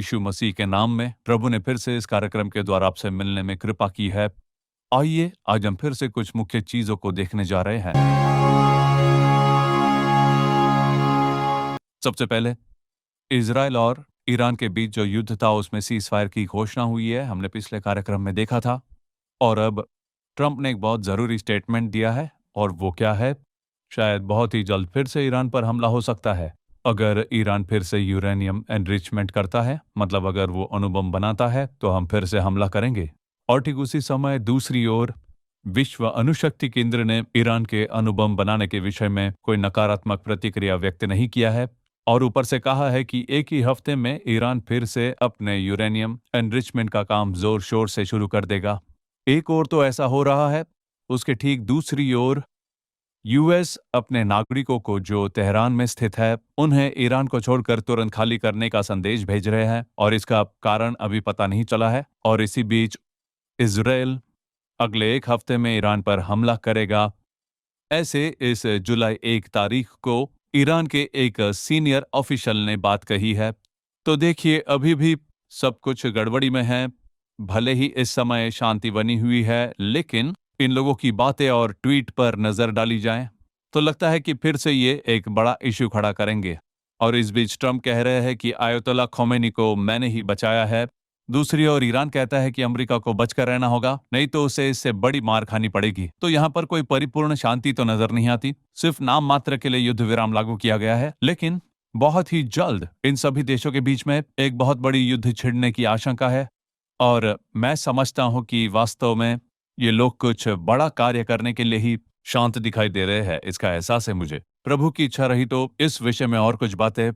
यीशु मसीह के नाम में प्रभु ने फिर से इस कार्यक्रम के द्वारा आपसे मिलने में कृपा की है। आइए आज हम फिर से कुछ मुख्य चीजों को देखने जा रहे हैं। सबसे पहले इजराइल और ईरान के बीच जो युद्ध था उसमें सीज फायर की घोषणा हुई है, हमने पिछले कार्यक्रम में देखा था। और अब ट्रंप ने एक बहुत जरूरी स्टेटमेंट दिया है, और वो क्या है? शायद बहुत ही जल्द फिर से ईरान पर हमला हो सकता है। अगर ईरान फिर से यूरेनियम एनरिचमेंट करता है, मतलब अगर वो अणुबम बनाता है, तो हम फिर से हमला करेंगे। और ठीक उसी समय दूसरी ओर विश्व अणुशक्ति केंद्र ने ईरान के अणुबम बनाने के विषय में कोई नकारात्मक प्रतिक्रिया व्यक्त नहीं किया है, और ऊपर से कहा है कि एक ही हफ्ते में ईरान फिर से अपने यूरेनियम एनरिचमेंट का काम जोर शोर से शुरू कर देगा। एक ओर तो ऐसा हो रहा है, उसके ठीक दूसरी ओर यूएस अपने नागरिकों को जो तेहरान में स्थित है, उन्हें ईरान को छोड़कर तुरंत खाली करने का संदेश भेज रहे हैं, और इसका कारण अभी पता नहीं चला है। और इसी बीच इजराइल अगले एक हफ्ते में ईरान पर हमला करेगा, ऐसे इस जुलाई 1 तारीख को ईरान के एक सीनियर ऑफिशियल ने बात कही है। तो देखिए, अभी भी सब कुछ गड़बड़ी में है। भले ही इस समय शांति बनी हुई है, लेकिन इन लोगों की बातें और ट्वीट पर नजर डाली जाए तो लगता है कि फिर से ये एक बड़ा इश्यू खड़ा करेंगे। और इस बीच ट्रंप कह रहे हैं कि आयतोल्ला खोमेनी को मैंने ही बचाया है। दूसरी ओर ईरान कहता है कि अमेरिका को बचकर रहना होगा, नहीं तो उसे इससे बड़ी मार खानी पड़ेगी। तो यहाँ पर कोई परिपूर्ण शांति तो नजर नहीं आती, सिर्फ नाम मात्र के लिए युद्ध विराम लागू किया गया है। लेकिन बहुत ही जल्द इन सभी देशों के बीच में एक बहुत बड़ी युद्ध छिड़ने की आशंका है, और मैं समझता हूं कि वास्तव में ये लोग कुछ बड़ा कार्य करने के लिए ही शांत दिखाई दे रहे हैं। इसका एहसास है मुझे। प्रभु की इच्छा रही तो इस विषय में और कुछ बातें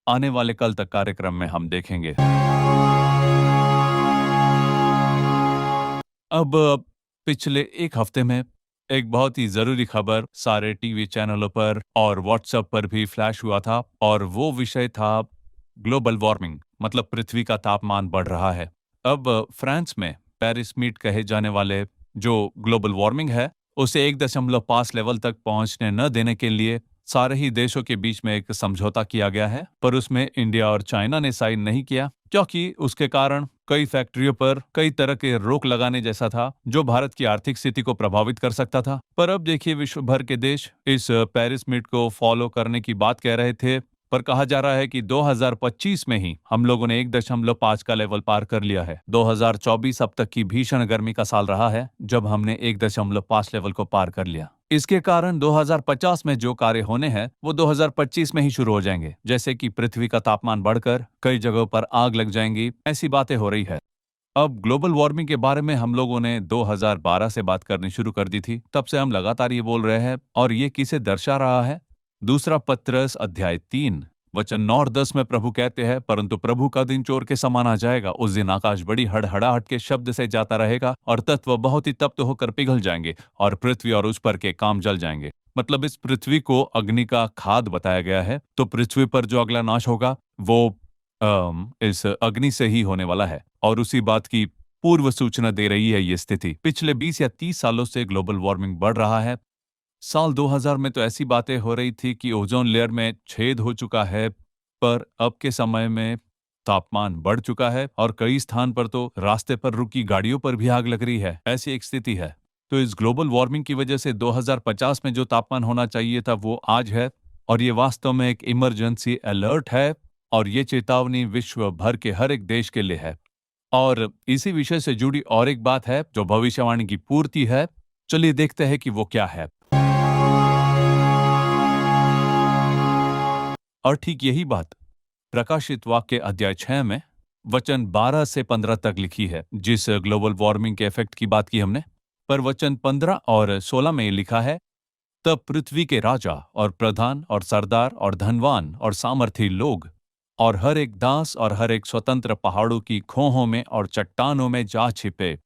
आने वाले कल तक कार्यक्रम में हम देखेंगे। अब पिछले एक हफ्ते में एक बहुत ही जरूरी खबर सारे टीवी चैनलों पर और व्हाट्सएप पर भी फ्लैश हुआ था, और वो विषय था ग्लोबल वार्मिंग, मतलब पृथ्वी का तापमान बढ़ रहा है। अब फ्रांस में पेरिस मीट कहे जाने वाले जो ग्लोबल वार्मिंग है, उसे 1.5 लेवल तक पहुंचने न देने के लिए सारे ही देशों के बीच में एक समझौता किया गया है, पर उसमें इंडिया और चाइना ने साइन नहीं किया, क्योंकि उसके कारण कई फैक्ट्रियों पर कई तरह के रोक लगाने जैसा था, जो भारत की आर्थिक स्थिति को प्रभावित कर सकता था। पर अब देखिए, विश्व भर के देश इस पेरिस मीट को फॉलो करने की बात कह रहे थे, पर कहा जा रहा है कि 2025 में ही हम लोगों ने 1.5 का लेवल पार कर लिया है। 2024 अब तक की भीषण गर्मी का साल रहा है, जब हमने 1.5 लेवल को पार कर लिया। इसके कारण 2050 में जो कार्य होने हैं वो 2025 में ही शुरू हो जाएंगे, जैसे कि पृथ्वी का तापमान बढ़कर कई जगहों पर आग लग जाएंगी, ऐसी बातें हो रही है। अब ग्लोबल वार्मिंग के बारे में हम लोगों ने 2012 से बात करनी शुरू कर दी थी, तब से हम लगातार ये बोल रहे हैं, और ये किसे दर्शा रहा है? दूसरा पत्रस अध्याय 3 वचन 9 और 10 में प्रभु कहते हैं, परंतु प्रभु का दिन चोर के समान आ जाएगा। उस दिन आकाश बड़ी हड़हड़ाहट के शब्द से जाता रहेगा, और तत्व बहुत ही तप्त होकर पिघल जाएंगे, और पृथ्वी और उस पर के काम जल जाएंगे। मतलब इस पृथ्वी को अग्नि का खाद बताया गया है। तो पृथ्वी पर जो अगला नाश होगा वो इस अग्नि से ही होने वाला है, और उसी बात की पूर्व सूचना दे रही है ये स्थिति। पिछले 20 या 30 सालों से ग्लोबल वार्मिंग बढ़ रहा है। साल 2000 में तो ऐसी बातें हो रही थी कि ओजोन लेयर में छेद हो चुका है, पर अब के समय में तापमान बढ़ चुका है, और कई स्थान पर तो रास्ते पर रुकी गाड़ियों पर भी आग लग रही है। ऐसी एक स्थिति है। तो इस ग्लोबल वार्मिंग की वजह से 2050 में जो तापमान होना चाहिए था वो आज है, और ये वास्तव में एक इमरजेंसी अलर्ट है, और ये चेतावनी विश्व भर के हर एक देश के लिए है। और इसी विषय से जुड़ी और एक बात है जो भविष्यवाणी की पूर्ति है। चलिए देखते हैं कि वो क्या है। और ठीक यही बात प्रकाशित वाक्य अध्याय 6 में वचन 12 से 15 तक लिखी है, जिस ग्लोबल वार्मिंग के इफेक्ट की बात की हमने। पर वचन 15 और 16 में लिखा है, तब पृथ्वी के राजा और प्रधान और सरदार और धनवान और सामर्थी लोग और हर एक दास और हर एक स्वतंत्र पहाड़ों की खोहों में और चट्टानों में जा छिपे।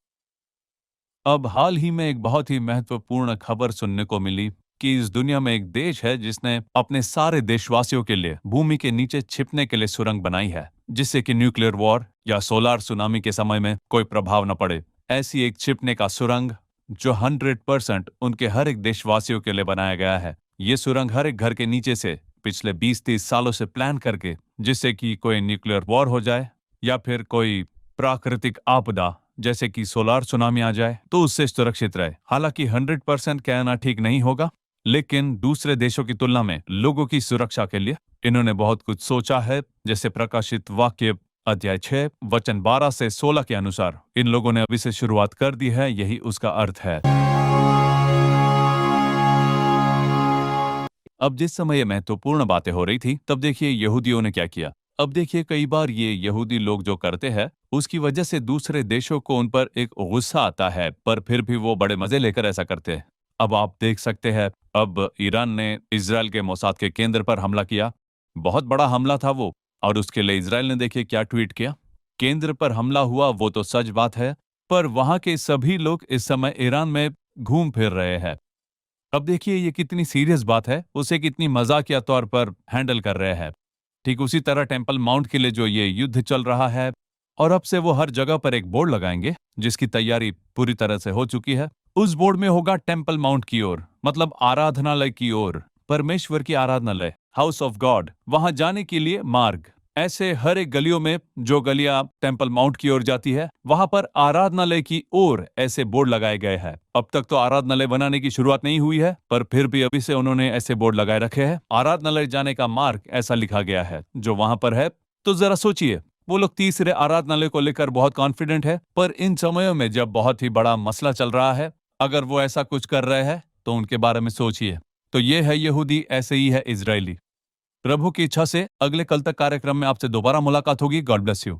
अब हाल ही में एक बहुत ही महत्वपूर्ण खबर सुनने को मिली कि इस दुनिया में एक देश है जिसने अपने सारे देशवासियों के लिए भूमि के नीचे छिपने के लिए सुरंग बनाई है, जिससे कि न्यूक्लियर वॉर या सोलार सुनामी के समय में कोई प्रभाव न पड़े। ऐसी एक छिपने का सुरंग जो 100% उनके हर एक देशवासियों के लिए बनाया गया है। ये सुरंग हर एक घर के नीचे से पिछले 20-30 सालों से प्लान करके, जिससे कि कोई न्यूक्लियर वॉर हो जाए या फिर कोई प्राकृतिक आपदा जैसे कि सोलार सुनामी आ जाए तो उससे सुरक्षित रहे। हालांकि 100% कहना ठीक नहीं होगा, लेकिन दूसरे देशों की तुलना में लोगों की सुरक्षा के लिए इन्होंने बहुत कुछ सोचा है। जैसे प्रकाशित वाक्य अध्याय 6 वचन 12 से 16 के अनुसार इन लोगों ने अभी से शुरुआत कर दी है, यही उसका अर्थ है। अब जिस समय ये महत्वपूर्ण बातें हो रही थी, तब देखिए यहूदियों ने क्या किया। अब देखिए कई बार ये यहूदी लोग जो करते हैं उसकी वजह से दूसरे देशों को उन पर एक गुस्सा आता है, पर फिर भी वो बड़े मजे लेकर ऐसा करते हैं। अब आप देख सकते हैं, अब ईरान ने इजराइल के मोसाद के केंद्र पर हमला किया। बहुत बड़ा हमला था वो, और उसके लिए इजराइल ने देखिए क्या ट्वीट किया। केंद्र पर हमला हुआ वो तो सच बात है, पर वहां के सभी लोग इस समय ईरान में घूम फिर रहे हैं। अब देखिए ये कितनी सीरियस बात है, उसे कितनी मजाकिया तौर पर हैंडल कर रहे हैं। ठीक उसी तरह टेम्पल माउंट के लिए जो ये युद्ध चल रहा है, और अब से वो हर जगह पर एक बोर्ड लगाएंगे जिसकी तैयारी पूरी तरह से हो चुकी है। उस बोर्ड में होगा टेम्पल माउंट की ओर, मतलब आराधनालय की ओर, परमेश्वर की आराधनालय, हाउस ऑफ गॉड, वहां जाने के लिए मार्ग। ऐसे हर एक गलियों में, जो गलियां टेम्पल माउंट की ओर जाती है, वहां पर आराधनालय की ओर ऐसे बोर्ड लगाए गए हैं। अब तक तो आराधनालय बनाने की शुरुआत नहीं हुई है, पर फिर भी अभी से उन्होंने ऐसे बोर्ड लगाए रखे हैं। आराधनालय जाने का मार्ग ऐसा लिखा गया है जो वहां पर है। तो जरा सोचिए, वो लोग तीसरे आराधनालय को लेकर बहुत कॉन्फिडेंट है, पर इन समयों में जब बहुत ही बड़ा मसला चल रहा है, अगर वो ऐसा कुछ कर रहे हैं तो उनके बारे में सोचिए। तो ये है यहूदी, ऐसे ही है इजरायली। प्रभु की इच्छा से अगले कल तक कार्यक्रम में आपसे दोबारा मुलाकात होगी। God bless you.